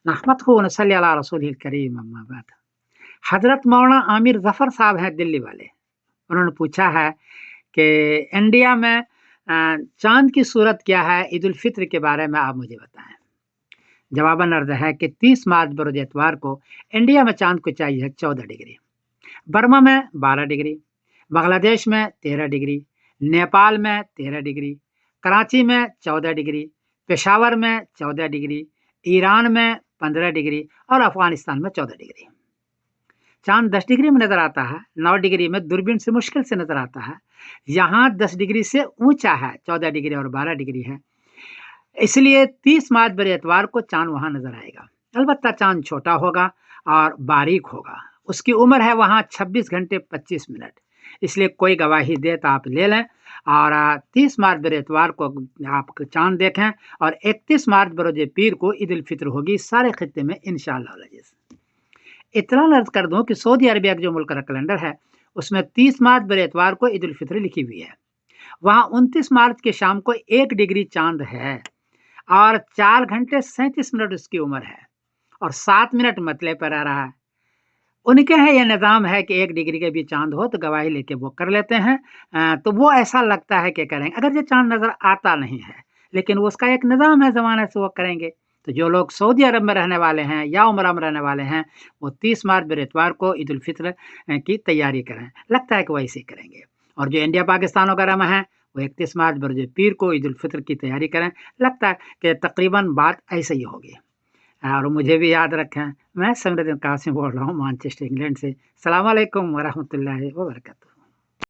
नहमदहु व नसल्ली अला रसूलिल करीम अम्मा बाद। हज़रत मौलाना आमिर ज़फ़र साहब हैं दिल्ली वाले। उन्होंने पूछा है कि इंडिया में चाँद की सूरत क्या है? ईद उल फ़ित्र के बारे में आप मुझे बताएँ। जवाबन अर्ज़ है कि 30 मार्च बरोज़ इतवार को इंडिया में चाँद को ऊँचाई है 14 डिग्री, बर्मा में 12 डिग्री, बांग्लादेश में 13 डिग्री, नेपाल में 13 डिग्री, कराची में 14 डिग्री, पेशावर में 14 डिग्री, ईरान में 15 डिग्री और अफ़गानिस्तान में 14 डिग्री। चाँद 10 डिग्री में नज़र आता है, 9 डिग्री में दूरबीन से मुश्किल से नज़र आता है। यहाँ 10 डिग्री से ऊँचा है, 14 डिग्री और 12 डिग्री है। इसलिए 30 मार्च बर इतवार को चाँद वहाँ नज़र आएगा। अलबत्ता चाँद छोटा होगा और बारीक होगा। उसकी उम्र है वहाँ 26 घंटे 25 मिनट। इसलिए कोई गवाही दे तो आप ले लें और 30 मार्च बर इतवार को आप चाँद देखें और 31 मार्च बरोज़ पीर को ईद उल फ़ित्र होगी सारे खित्ते में इंशाअल्लाह अज़ीज़। इतना अर्ज़ कर दूँ कि सऊदी अरबिया का जो मुल्क का कैलेंडर है, उसमें 30 मार्च बर इतवार को ईद उल फ़ित्र लिखी हुई है। वहाँ 29 मार्च के शाम को 1 डिग्री चाँद है और 4 घंटे 37 मिनट उसकी उम्र है और 7 मिनट मतले पर आ रहा है। उनके यहाँ ये निज़ाम है कि 1 डिग्री के भी चाँद हो तो गवाही लेके वो कर लेते हैं। तो वो ऐसा लगता है कि करेंगे। अगर ये चाँद नज़र आता नहीं है, लेकिन वो उसका एक निज़ाम है ज़माने से वो करेंगे। तो जो लोग सऊदी अरब में रहने वाले हैं या उमरा में रहने वाले हैं, वो 30 मार्च बर इतवार को ईद उल फ़ित्र की तैयारी करें। लगता है कि वो ऐसे ही करेंगे। और जो इंडिया पाकिस्तान वगैरह में हैं, वो 31 मार्च बरोज़ पीर को ईद उल फ़ित्र की तैयारी करें। लगता है कि तकरीबन बात ऐसे ही होगी। और मुझे भी याद रखें, मैं समरुद्दीन कासिम बोल रहा हूँ मैनचेस्टर इंग्लैंड से। अस्सलाम वालेकुम व रहमतुल्लाहि व बरकातहू।